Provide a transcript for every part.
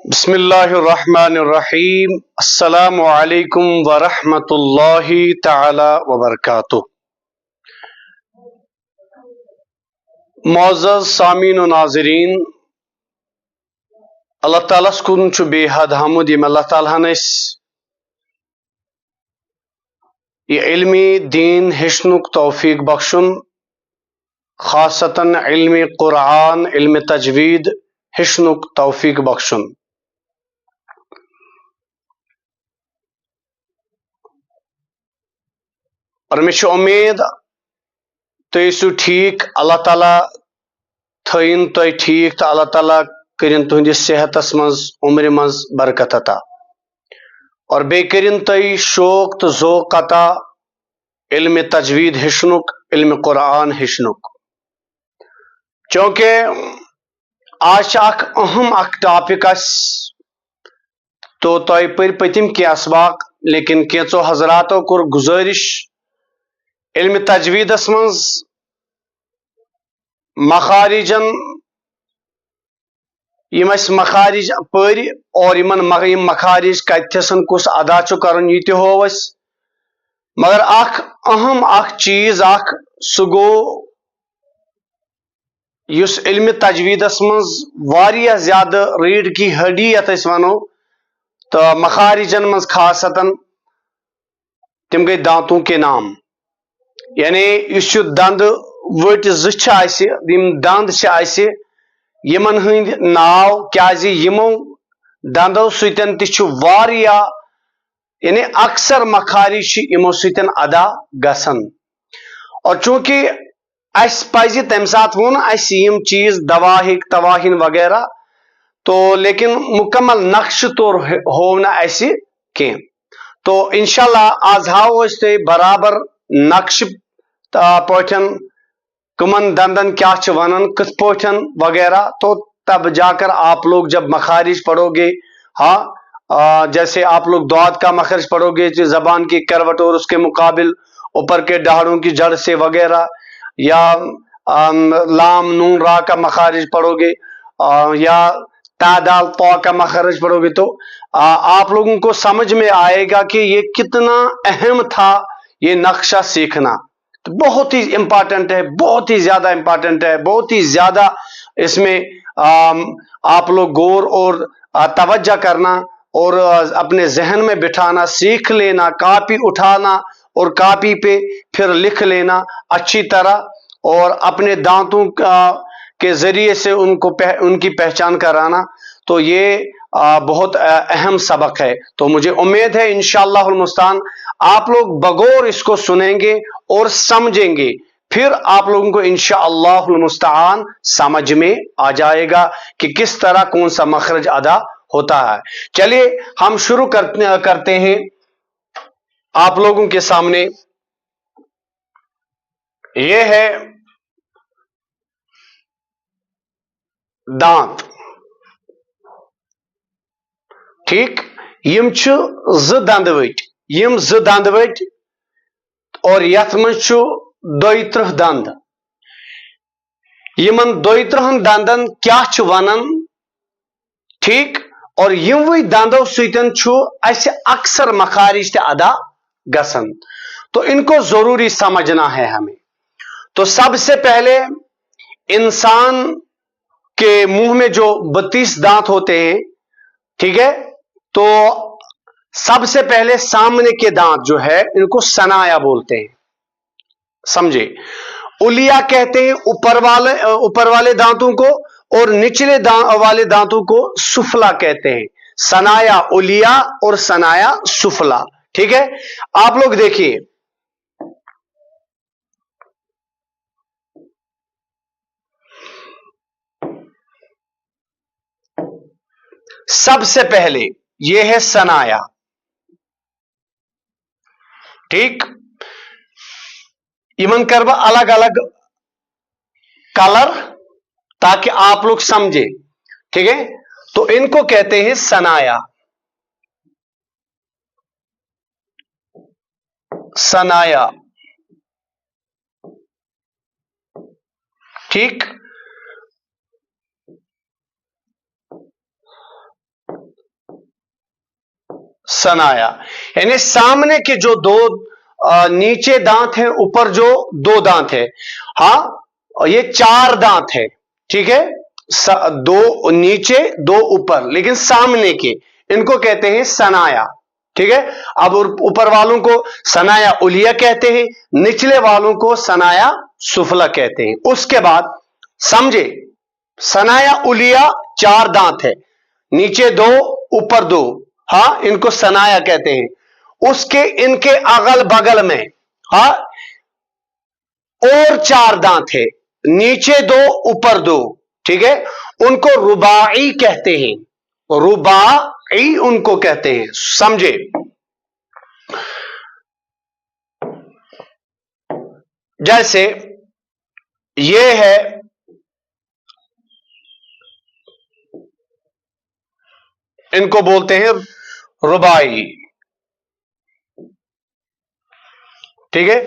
بسم اللہ الرحمن الرحیم۔ السلام علیکم ورحمۃ اللہ تعالی وبرکاتہ۔ معزز سامعین و ناظرین، اللہ تعالیٰ کن بے حد حمد یم اللہ تعالیٰ یہ علمی دین ہیچنک توفیق بخشن، خاصتاً علم قرآن، علم تجوید ہیچنک توفیق بخشن۔ اور مجھے امید تیسو ٹھیک، اللہ تعالیٰ تھین تو ٹھیک، تو اللہ تعالیٰ کرن تہندس صحتس مز عمر مز برکت عطا، اور بے کرن تہ شوق تو ذوق عطا علم تجوید ہیچنک، علم قرآن ہیچنک۔ چونکہ آج اہم ٹاپک تو تہ پر پتم کی اسباق، لیکن کینچو حضراتو کور گزارش علم تجویدس مز مخارجن مخارج پر اور مخارج کتھسن کس ادا کرن یہ تہ ہو اس، مگر اہم چیز سہ گو اس علم تجویدس مز واریاہ زیادہ ریڑھ کی ہڈی یت ونو تو مخارجن مز خاصتاً تم گئی دانتوں کے نام، یعنی اس دند وٹ دند یمن ہند ناو کیازِ یمو دندو ستن تہ واریاہ، یعنی اکثر مخارج یمو ستن ادا گسن، اور چونکہ اس پزِ تمہ سات ون اس یم چیز دواہک تواہن وغیرہ، تو لیکن مکمل نقش طور ہو نا اسہ کی، تو انشاءاللہ آز ہاو اس تہ برابر نقش پوٹھن کمن دندن کیا ونن کت پوٹھن وغیرہ، تو تب جا کر آپ لوگ جب مخارج پڑھو گے، ہاں جیسے آپ لوگ دعات کا مخرج پڑھو گے جو زبان کی کروٹ اور اس کے مقابل اوپر کے دہاڑوں کی جڑ سے وغیرہ، یا لام نون را کا مخارج پڑھو گے، یا تا دال طا کا مخارج پڑھو گے، تو آپ لوگوں کو سمجھ میں آئے گا کہ یہ کتنا اہم تھا یہ نقشہ سیکھنا۔ تو بہت ہی امپارٹنٹ ہے، بہت ہی زیادہ امپارٹنٹ ہے، بہت ہی زیادہ اس میں آپ لوگ غور اور توجہ کرنا اور اپنے ذہن میں بٹھانا، سیکھ لینا، کاپی اٹھانا اور کاپی پہ پھر لکھ لینا اچھی طرح، اور اپنے دانتوں کے ذریعے سے ان کی پہچان کرانا، تو یہ بہت اہم سبق ہے۔ تو مجھے امید ہے انشاءاللہ المستعان آپ لوگ بغور اس کو سنیں گے اور سمجھیں گے، پھر آپ لوگوں کو انشاءاللہ المستعان سمجھ میں آ جائے گا کہ کس طرح کون سا مخرج ادا ہوتا ہے۔ چلیے ہم شروع کرتے ہیں آپ لوگوں کے سامنے۔ یہ ہے دانت، ٹھیک، یم دند وٹ، دند وٹ، اور یت مز دوئی ترہ دند، یمن دوئی ترہن دندن کیا ونن، ٹھیک، اور یموی دندو ستن اس اکثر مخارج تے ادا گسن، تو ان کو ضروری سمجھنا ہے ہمیں۔ تو سب سے پہلے انسان کے منہ میں جو 32 دانت ہوتے ہیں، ٹھیک ہے، تو سب سے پہلے سامنے کے دانت جو ہے ان کو ثنایا بولتے ہیں، سمجھے؟ الیا کہتے ہیں اوپر والے دانتوں کو، اور نچلے والے دانتوں کو سفلا کہتے ہیں۔ ثنایا الیا اور ثنایا سفلا، ٹھیک ہے۔ آپ لوگ دیکھیے، سب سے پہلے یہ ہے ثنایا، ٹھیک، یمن کربا الگ الگ کلر تاکہ آپ لوگ سمجھے، ٹھیک ہے۔ تو ان کو کہتے ہیں ثنایا، ثنایا، ٹھیک۔ सनाया, यानी सामने के जो दो नीचे दांत हैं, ऊपर जो दो दांत है, हाँ, और ये चार दांत है, ठीक है, दो नीचे दो ऊपर, लेकिन सामने के, इनको कहते हैं सनाया, ठीक है। अब ऊपर वालों को सनाया उलिया कहते हैं, निचले वालों को सनाया सुफला कहते हैं। उसके बाद समझे, सनाया उलिया चार दांत है, नीचे दो ऊपर दो, हाँ, इनको सनाया कहते हैं। उसके इनके अगल बगल में, हाँ, और चार दांत है, नीचे दो ऊपर दो, ठीक है, उनको रुबाई कहते हैं, रुबाई उनको कहते हैं, समझे। जैसे ये है, इनको बोलते हैं रुबाई, ठीक है।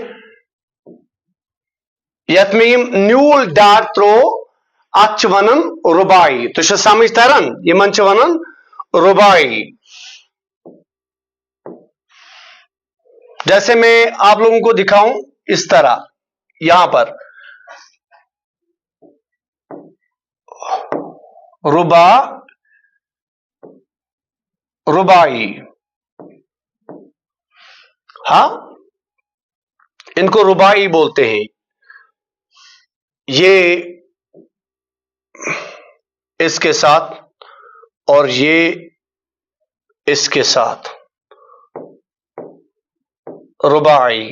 यत्मीम न्यूल डार त्रो अच वनन रुबाई, तो समझ तरन यमन च वनन रुबाई। जैसे मैं आप लोगों को दिखाऊं इस तरह, यहां पर रुबा रुबाई, हाँ, इनको रुबाई बोलते हैं। ये इसके साथ और ये इसके साथ, रुबाई।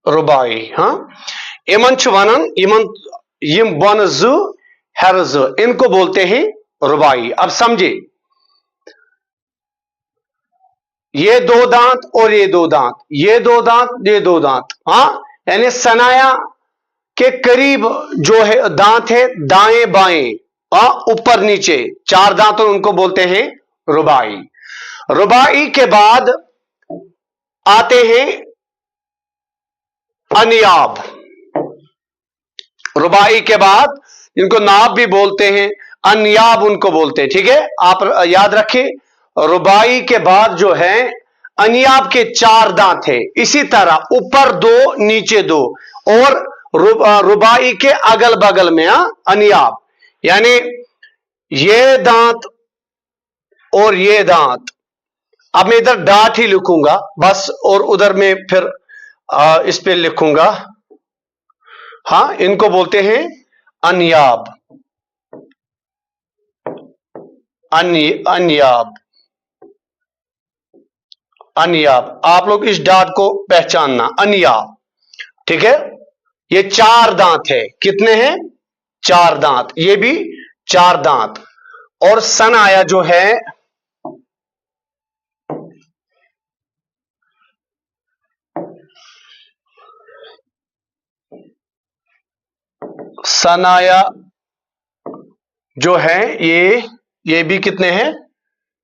रुबाई, हाँ, इमन च वनन इमन यम बन ज हर ज, इनको बोलते हैं रुबाई। अब समझे, ये दो दांत और ये दो दांत, ये दो दांत ये दो दांत, हाँ, यानी सनाया के करीब जो है दांत है, दाएं बाएं, हाँ, ऊपर नीचे चार दांत, उनको बोलते हैं रुबाई। रुबाई के बाद आते हैं अनियाब। रुबाई के बाद इनको नाब भी बोलते हैं, अनियाब उनको बोलते हैं, ठीक है। आप याद रखें, रुबाई के बाद जो है अनियाब के चार दांत है, इसी तरह ऊपर दो नीचे दो, और रुबाई के अगल बगल में अनियाब, यानी ये दांत और ये दांत। अब मैं इधर डांट ही लिखूंगा बस, और उधर में फिर इस पे लिखूंगा, हाँ, इनको बोलते हैं अनियाब, अनियाब, अनियाब। आप लोग इस डांट को पहचानना, अनियाब, ठीक है। ये चार दांत है, कितने हैं, चार दांत, ये भी चार दांत। और सनाया जो है, सनाया जो है ये भी कितने हैं,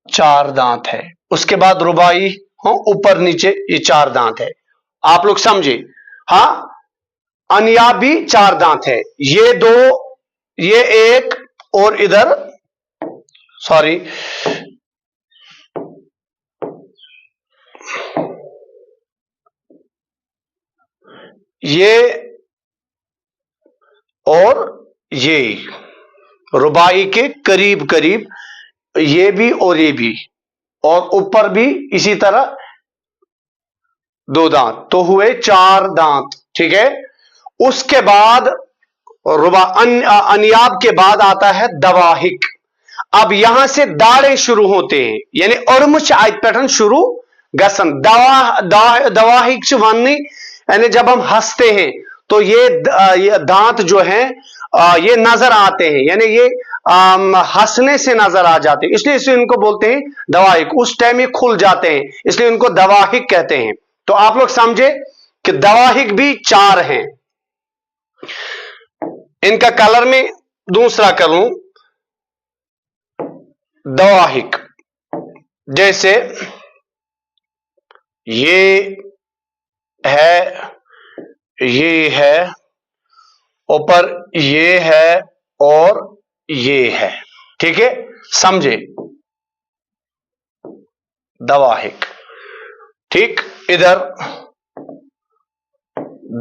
चार दांत है। उसके बाद रुबाई, हाँ, ऊपर नीचे ये चार दांत है। आप लोग समझे, हाँ, अनियाब भी चार दांत है, ये दो, ये एक, और इधर, सॉरी, ये और ये रुबाई के करीब करीब, ये भी और ये भी, और ऊपर भी इसी तरह दो दांत, तो हुए चार दांत, ठीक है। उसके बाद अनियाब के बाद आता है दवाहिक। अब यहां से दाढ़े शुरू होते हैं, यानी उर्मुच आयत पैटर्न शुरू गसन, दवाहिक वन, यानी जब हम हंसते हैं तो ये दांत जो हैं ये नजर आते हैं, यानी ये हंसने से नजर आ जाते हैं, इसलिए इसे इनको बोलते हैं दवाहिक। उस टाइम ये खुल जाते हैं, इसलिए इनको दवाहिक कहते हैं। तो आप लोग समझे कि दवाहिक भी चार हैं। इनका कलर में दूसरा करूं, दवाहिक, जैसे ये है, ये है, ऊपर ये है और ये है। ठीक है, समझे? दवाहिक। ठीक, इधर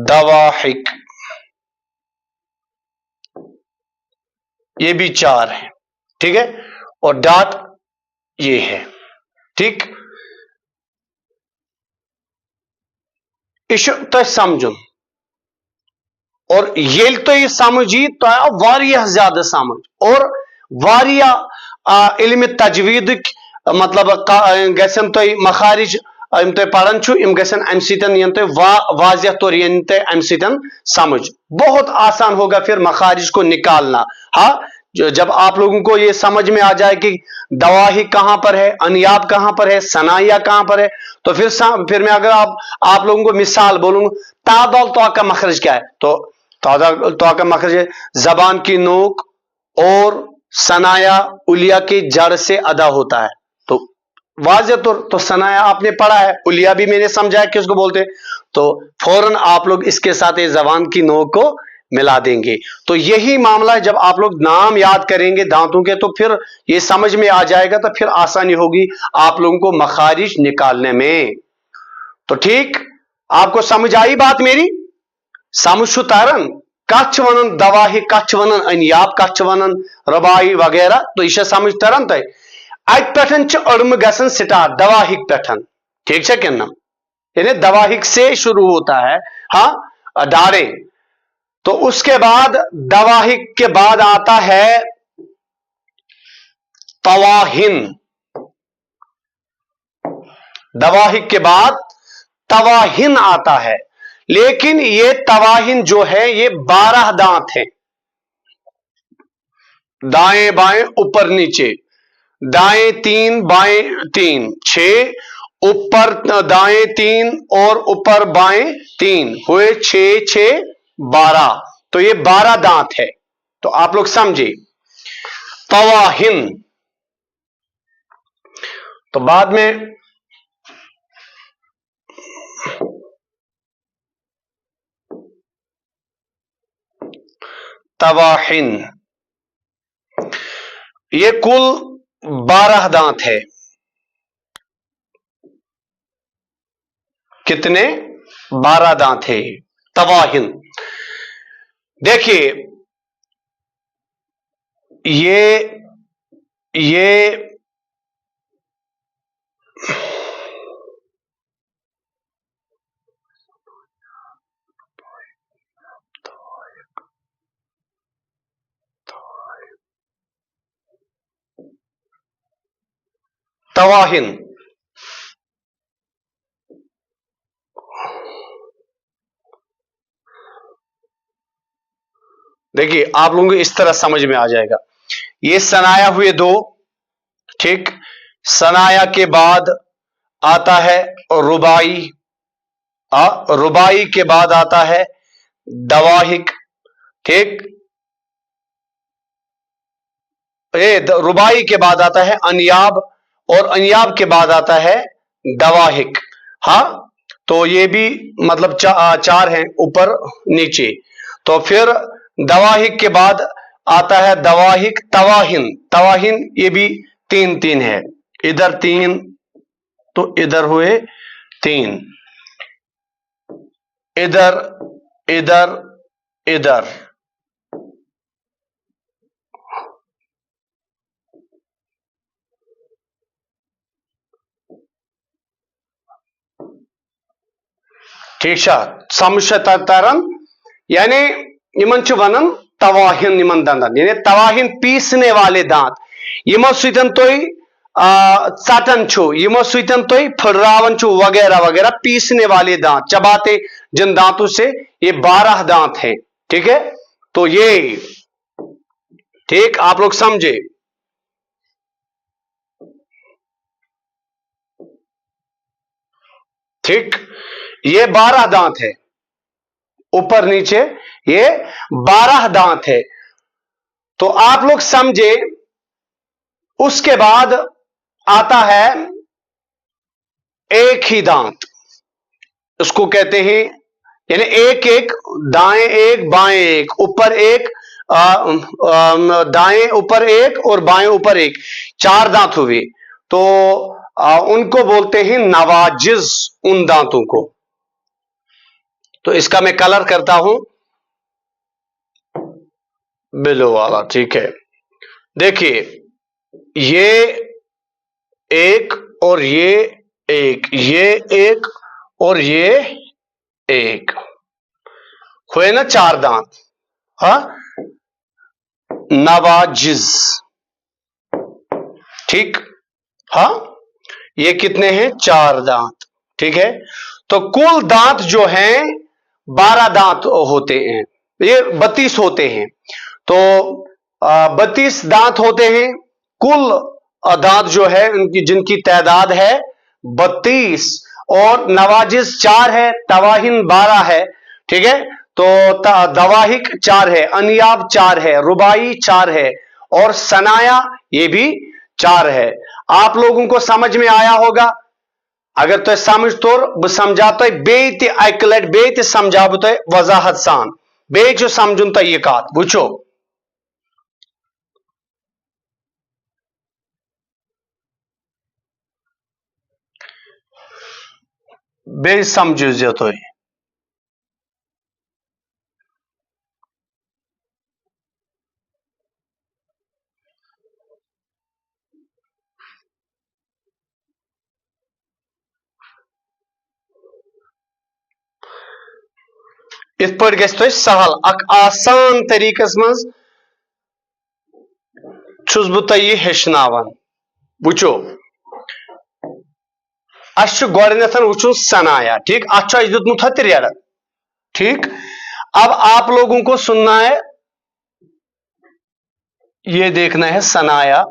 दवाहिक, ये भी 4 है। ठीक है, और डॉट ये है। ठीक, इश तो समझुन, और ये तो ये समझी तो वारिया ज्यादा समझ और वारिया इल्म तजवीद मतलब गसन तो मखारिज इन तो पढ़न इन गसन अम सतन तो वाजिया तौर अम सतन समझ। बहुत आसान होगा फिर मखारिज को निकालना। हाँ, जब आप लोगों को ये समझ में आ जाए कि दवाही कहां पर है, अनियाब कहां पर है, सनाया कहां पर है, तो फिर मैं अगर आप लोगों को मिसाल बोलूंगा, तादल तो का मखरज क्या है, तो तो का मखरज है जबान की नोक और सनाया उलिया की जड़ से अदा होता है। तो वाज़ेह तो सनाया आपने पढ़ा है, उलिया भी मैंने समझाया कि उसको बोलते हैं, तो फौरन आप लोग इसके साथ जबान की नोक को मिला देंगे। तो यही मामला है, जब आप लोग नाम याद करेंगे दांतों के तो फिर ये समझ में आ जाएगा, तो फिर आसानी होगी आप लोगों को मखारिज निकालने में। तो ठीक, आपको समझ आई बात मेरी? समझ तरन कथ वन दवाही, कथ वन अनियाब, कथ वन रबाई वगैरह, तो यह समझ तरन तय अत पे अड़म गसन स्टार्ट दवाहिक पे। ठीक है कि यानी दवाहिक से शुरू होता है। हाँ, डारे, तो उसके बाद दवाहिक के बाद आता है तवाहिन। दवाहिक के बाद तवाहिन आता है, लेकिन ये तवाहिन जो है ये 12 दांत है, दाएं बाएं ऊपर नीचे, दाएं 3 बाएं 3 6, ऊपर दाएं 3 और ऊपर बाएं 3 हुए 6 6 12। तो ये 12 दांत है। तो आप लोग समझे तवाहिन। तो बाद में तवाहिन, ये कुल 12 दांत है। कितने? 12 दांत है तवाहिन। देखिए, ये तवाहिन, देखिए आप लोगों को इस तरह समझ में आ जाएगा। ये सनाया हुए 2। ठीक, सनाया के बाद आता है रुबाई, रुबाई के बाद आता है दवाहिक। ठीक, रुबाई के बाद आता है अनियाब, और अनियाब के बाद आता है दवाहिक। हाँ, तो ये भी मतलब 4 हैं ऊपर नीचे। तो फिर दवाहिक के बाद आता है दवाहिक तवाहिन। तवाहिन ये भी 3 3 है, इधर 3 तो इधर हुए 3, इधर इधर इधर। ठीक समझ तरन, यानी इमन वन तवाहिन इमन दंदन, यानी तवाहिन पीसने वाले दांत, यमो सतन तुई चटन छु, यमो सतन तुई फुर्रावन छु वगैरह वगैरह, पीसने वाले दांत, चबाते जिन दांतों से, ये 12 दांत हैं। ठीक है, तो ये ठीक आप लोग समझे। ठीक, ये 12 दांत है ऊपर नीचे, ये 12 दांत है। तो आप लोग समझे। उसके बाद आता है एक ही दांत, उसको कहते हैं, यानी एक एक, दाएं एक बाएं एक, ऊपर एक, दाएं ऊपर एक और बाएं ऊपर एक, चार दांत हुए, तो उनको बोलते हैं नवाजिज, उन दांतों को। तो इसका मैं कलर करता हूं ब्लू वाला, ठीक है। देखिए, ये एक और ये एक और ये एक, हुए ना चार दांत। हाँ, नवाजिज, ठीक। हाँ, ये कितने हैं? चार दांत, ठीक है। तो कुल दांत जो हैं 12 दांत होते हैं, ये 32 होते हैं। तो 32 दांत होते हैं। कुल दांत जो है उनकी, जिनकी तादाद है 32, और नवाजिज 4 है, तवाहिन 12 है, ठीक है। तो दवाहिक 4 है, अनियाब 4 है, रुबाई 4 है, और सनाया ये भी 4 है। आप लोगों को समझ में आया होगा। अगर तो समझ तो बह समझा तो बे अक लट बे समझा बह तो वजाहत सान, बे समझुन तो यह कत वुचो। बे समझो तो इत पे गस तो सहल, अक आसान तरीकस मज छुस बह तो यह हेचनावन। वुचो, अस गोडनथ वुचुन सनाया, ठीक। अस दुतमुत त्रेड़, ठीक। अब आप लोगों को सुनना है, ये देखना है सनाया,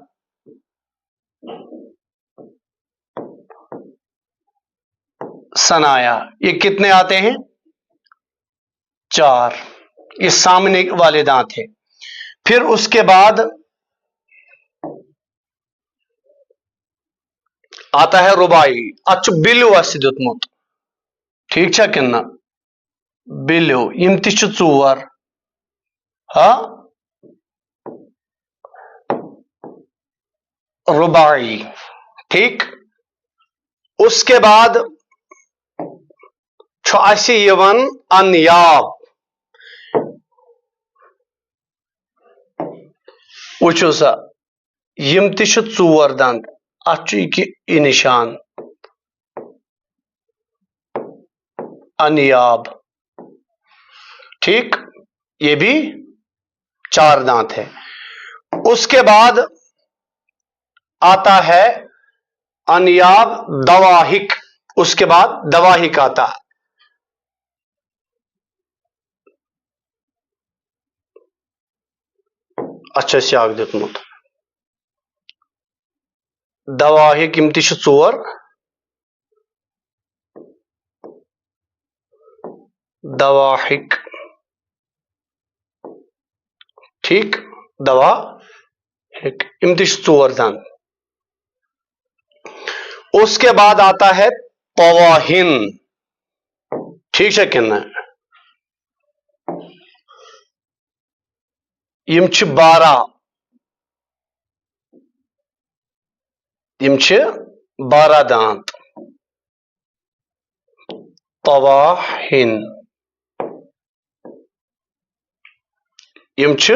सनाया, ये कितने आते हैं? 4, ये सामने वाले दांत है। फिर उसके बाद आता है रुबाई, अच्छ बिलु दुतमुत, ठीक छा किन्ना? बिलु यम ति छ 4, हाँ, रुबाई, ठीक। उसके बाद छ अस्से यवन अनयाब। वुचो सा, यम ति छ 4 दंद, अच यह निशान अनयाब, ठीक। ये भी 4 दांत है। उसके बाद आता है अनयाब दवाहिक, उसके बाद दवाहिक आता है। अच्छा स्याग दितमुत, दवाहिक यम ति छ 4, दवाहिक, ठीक, दवाहिक यम ति छ 4 दंद। उसके बाद आता है तवाहिन, ठीक है कि यम छ 12, यम छ 12 दांत, तवाहिन, यम छ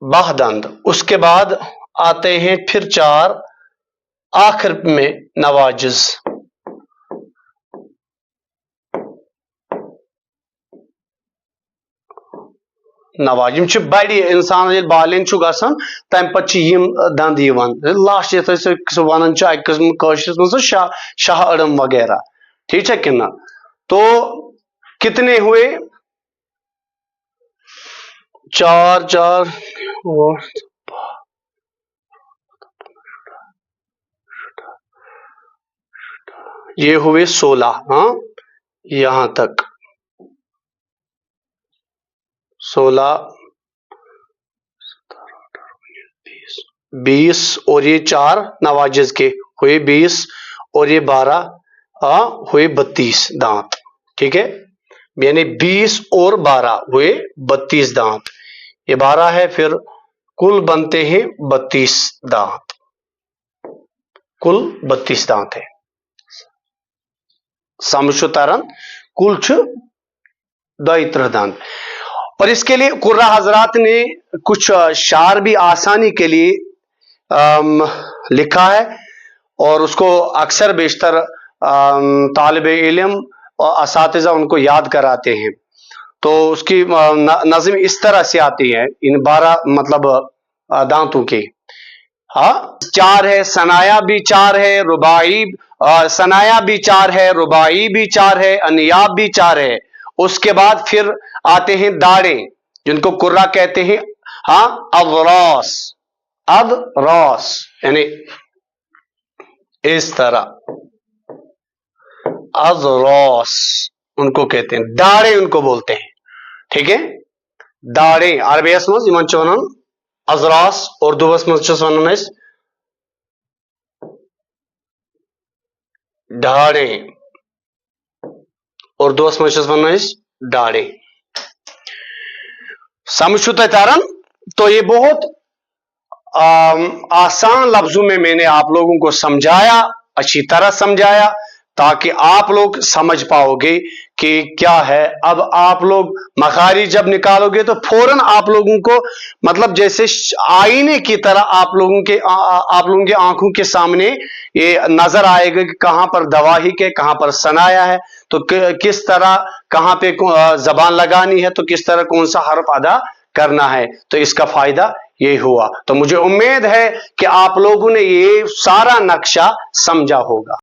12 दंद। उसके बाद आते हैं फिर 4 आखिर में नवाजिज, नवाज यम छ बड़ी, इंसान ये बालिन छु गसन तम पत छ यम दंद यवन लास्ट ये वन अक किस्म कशिस मज शाह अड़म वगैरह, ठीक है कि ना? तो कितने हुए? 4 4 ये हुए 16, हाँ, यहां तक 16, 20, और ये 4 नवाजिज के हुए 20, और ये 12, हुए 32 दांत। ठीक है, यानी 20 और 12 हुए 32 दांत। ये 12 है, फिर कुल बनते हैं 32 दांत। कुल 32 दांत है। समझो तारन, कुल 32 दांत। और इसके लिए कुर्रा हजरात ने कुछ शार भी आसानी के लिए लिखा है, और उसको अक्सर बेशतर तालिब इल्म और असातिज़ा उनको याद कराते हैं। तो उसकी नज़म इस तरह से आती है इन 12 मतलब दांतों की। हाँ, 4 है, सनाया भी 4 है, रुबाई सनाया भी 4 है, रुबाई भी 4 है, अनियाब भी 4 है। उसके बाद फिर आते हैं दाढ़े, जिनको कुर्रा कहते हैं। हाँ, अदरास, अदरास यानी इस तरह, अदरास उनको कहते हैं, दाढ़े उनको बोलते हैं। ठीक है, दाढ़े अरबियस मज इमन चवनन अजरास, उर्दूवस मज वनन दाढ़े, उर्दूवस मज वनन दाढ़े। समझो तारन। तो ये बहुत आसान लफ्जों में मैंने आप लोगों को समझाया, अच्छी तरह समझाया, ताकि आप लोग समझ पाओगे कि क्या है। अब आप लोग मखारी जब निकालोगे तो फौरन आप लोगों को मतलब जैसे आईने की तरह आप लोगों के आंखों के सामने ये नजर आएगा कि कहां पर दवाही के, कहां पर सनाया है, तो किस तरह कहां पे जबान लगानी है, तो किस तरह कौन सा हर्फ अदा करना है। तो इसका फायदा ये हुआ। तो मुझे उम्मीद है कि आप लोगों ने ये सारा नक्शा समझा होगा।